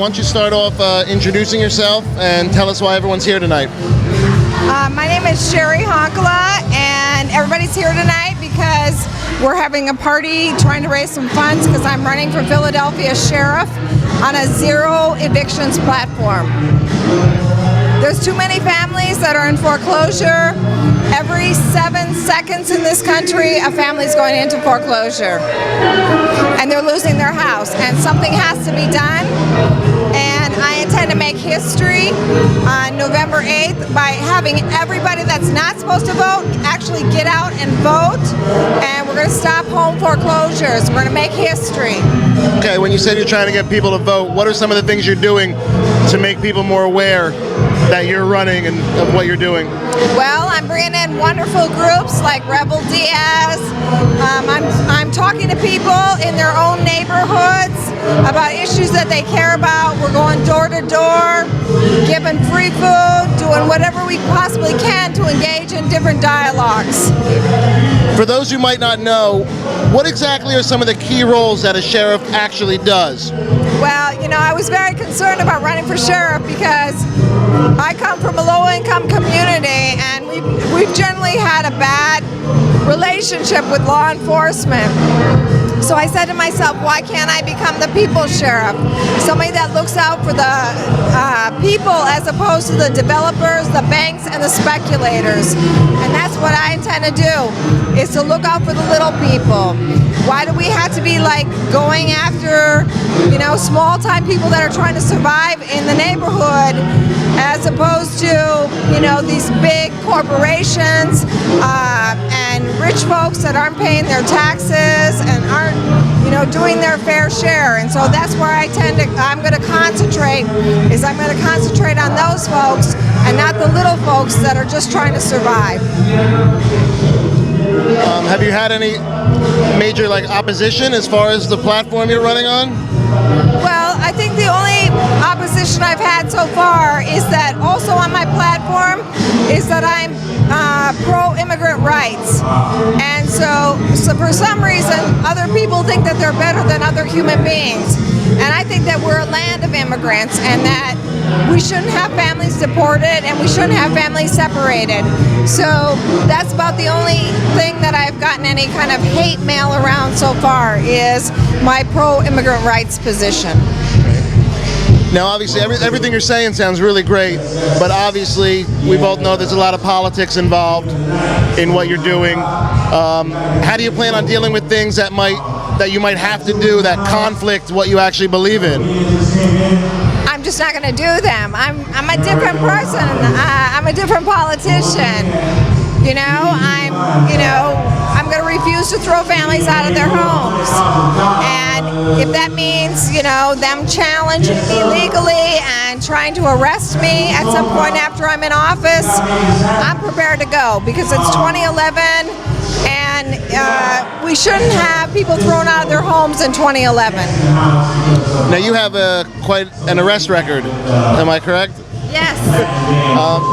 why don't you start off introducing yourself and tell us why everyone's here tonight. My name is Cheri Honkala, and everybody's here tonight because we're having a party trying to raise some funds because I'm running for Philadelphia Sheriff on a zero evictions platform. There's too many families that are in foreclosure. Every 7 seconds in this country, a family's going into foreclosure. And they're losing their house. And something has to be done. And I intend to make history on November 8th by having everybody that's not supposed to vote actually get out and vote. And we're going to stop home foreclosures. We're going to make history. Okay, when you said you're trying to get people to vote, what are some of the things you're doing to make people more aware that you're running and of what you're doing? Well, I'm bringing in wonderful groups like Rebel Diaz. I'm talking to people in their own neighborhoods about issues that they care about. We're going door to door, giving free food, doing whatever we possibly can to engage in different dialogues. For those who might not know, what exactly are some of the key roles that a sheriff actually does? Well, you know, I was very concerned about running for sheriff because I come from a low-income community, and we've generally had a bad relationship with law enforcement. So I said to myself, why can't I become the people's sheriff? Somebody that looks out for the people as opposed to the developers, the banks, and the speculators. And that's what I intend to do, is to look out for the little people. Why do we have to be like going after, you know, small-time people that are trying to survive in the neighborhood as opposed to, you know, these big corporations and rich folks that aren't paying their taxes and aren't, you know, doing their fair share. And so that's where I'm going to concentrate, is I'm going to concentrate on those folks and not the little folks that are just trying to survive. Have you had any major opposition as far as the platform you're running on? Well, I think the only opposition I've had so far is that also on my platform is that I'm pro-immigrant rights. And so for some reason, other people think that they're better than other human beings. And I think that we're a land of immigrants and that we shouldn't have families deported and we shouldn't have families separated. So that's about the only thing that I've gotten any kind of hate mail around so far, is my pro-immigrant rights position. Now, obviously, everything you're saying sounds really great, but obviously, we both know there's a lot of politics involved in what you're doing. How do you plan on dealing with things that you might have to do that conflict what you actually believe in? I'm just not going to do them. I'm a different person. I'm a different politician. I'm going to refuse to throw families out of their homes. And if that means, them challenging me legally and trying to arrest me at some point after I'm in office, I'm prepared to go, because it's 2011 and we shouldn't have people thrown out of their homes in 2011. Now, you have quite an arrest record, am I correct? Yes.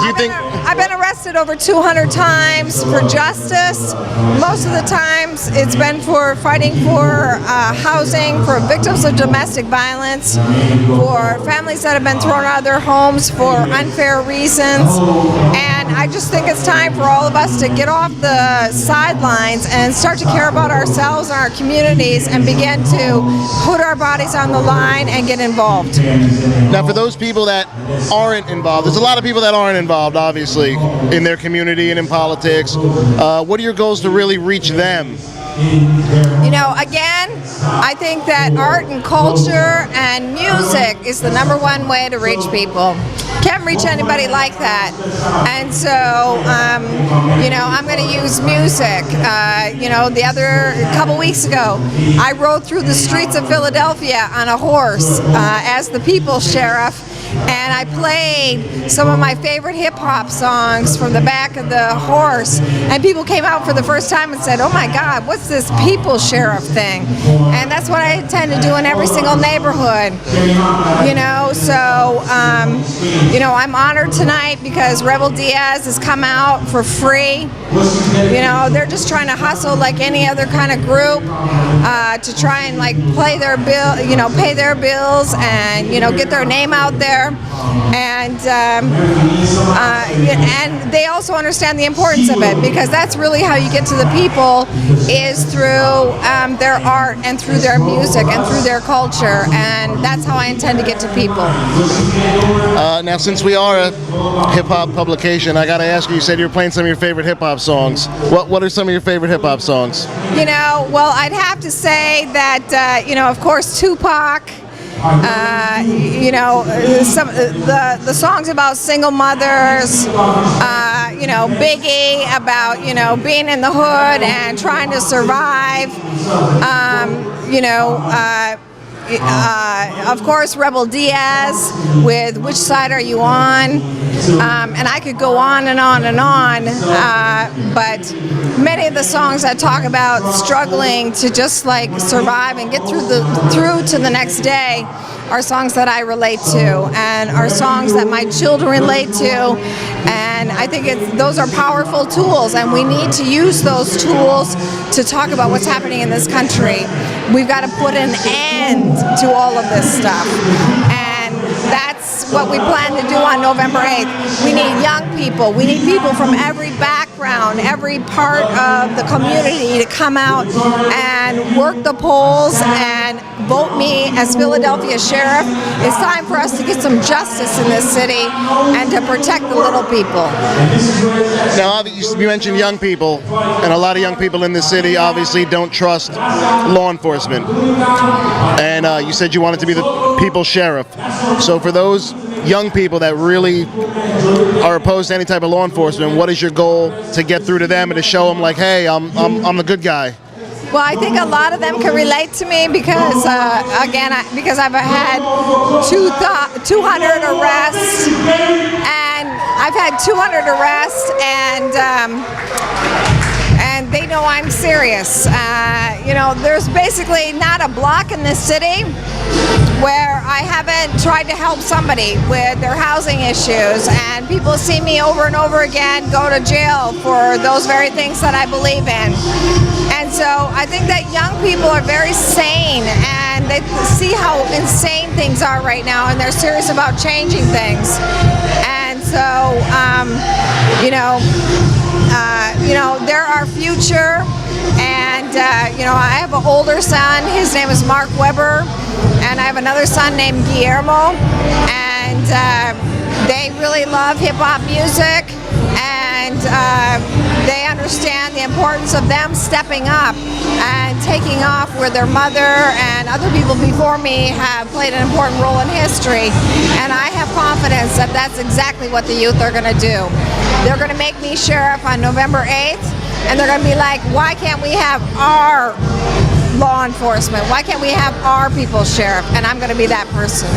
Do you think I've been arrested over 200 times for justice. Most of the times it's been for fighting for housing for victims of domestic violence, for families that have been thrown out of their homes for unfair reasons. And I just think it's time for all of us to get off the sidelines and start to care about ourselves and our communities and begin to put our bodies on the line and get involved. Now, for those people that aren't involved, there's a lot of people that aren't involved, obviously, in their community and in politics. What are your goals to really reach them? Again, I think that art and culture and music is the ~1 way to reach people. Can't reach anybody like that. And so, I'm going to use music. The other couple weeks ago, I rode through the streets of Philadelphia on a horse as the people's sheriff. and I played some of my favorite hip-hop songs from the back of the horse, and people came out for the first time and said, "Oh my God, what's this People Sheriff thing?" And that's what I intend to do in every single neighborhood. So I'm honored tonight because Rebel Diaz has come out for free. They're just trying to hustle like any other kind of group to try and like pay their bills and get their name out there. And they also understand the importance of it, because that's really how you get to the people, is through their art and through their music and through their culture, and that's how I intend to get to people. Now, since we are a hip-hop publication, I gotta ask you, you said you were playing some of your favorite hip-hop songs. What are some of your favorite hip-hop songs? Well, I'd have to say that, of course, Tupac. Some the songs about single mothers, Biggie about being in the hood and trying to survive. Of course, Rebel Diaz with "Which Side Are You On?" And I could go on and on and on, but many of the songs that talk about struggling to just like survive and get through to the next day are songs that I relate to, and are songs that my children relate to. And I think those are powerful tools, and we need to use those tools to talk about what's happening in this country. We've got to put an end to all of this stuff. And that's what we plan to do on November 8th. We need young people. We need people from every background, every part of the community to come out and work the polls and vote me as Philadelphia Sheriff. It's time for us to get some justice in this city and to protect the little people. Now, obviously, you mentioned young people, and a lot of young people in this city obviously don't trust law enforcement. And you said you wanted to be the people's sheriff. So for those young people that really are opposed to any type of law enforcement, what is your goal to get through to them and to show them, like, hey, I'm the good guy? Well, I think a lot of them can relate to me because, because I've had 200 arrests, and I've had 200 arrests, and they know I'm serious. There's basically not a block in this city where I haven't tried to help somebody with their housing issues, and people see me over and over again go to jail for those very things that I believe in. And so I think that young people are very sane, and they see how insane things are right now, and they're serious about changing things. And so, they're our future. And, I have an older son. His name is Mark Weber. And I have another son named Guillermo. And they really love hip-hop music. And they understand the importance of them stepping up and taking off where their mother and other people before me have played an important role in history. And I have confidence that that's exactly what the youth are going to do. They're going to make me sheriff on November 8th, and they're going to be like, why can't we have our law enforcement? Why can't we have our people's sheriff? And I'm going to be that person.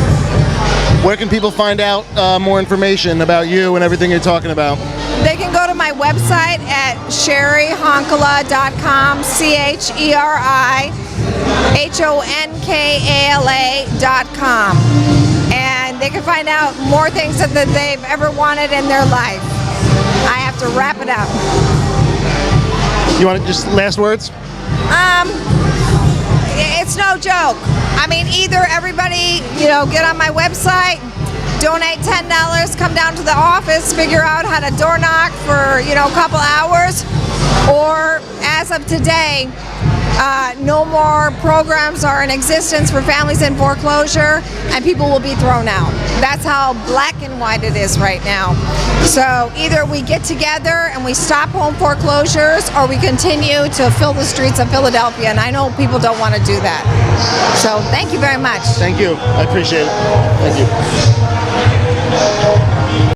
Where can people find out more information about you and everything you're talking about? They can go to my website at Cheri.com, CheriHonkala.com. And they can find out more things that they've ever wanted in their life. I have to wrap it up. You want to just last words? It's no joke. I mean, either everybody, get on my website, donate $10, come down to the office, figure out how to door knock for, a couple hours, or as of today, no more programs are in existence for families in foreclosure, and people will be thrown out. That's how black and white it is right now. So either we get together and we stop home foreclosures, or we continue to fill the streets of Philadelphia, and I know people don't want to do that. So thank you very much. Thank you. I appreciate it. Thank you.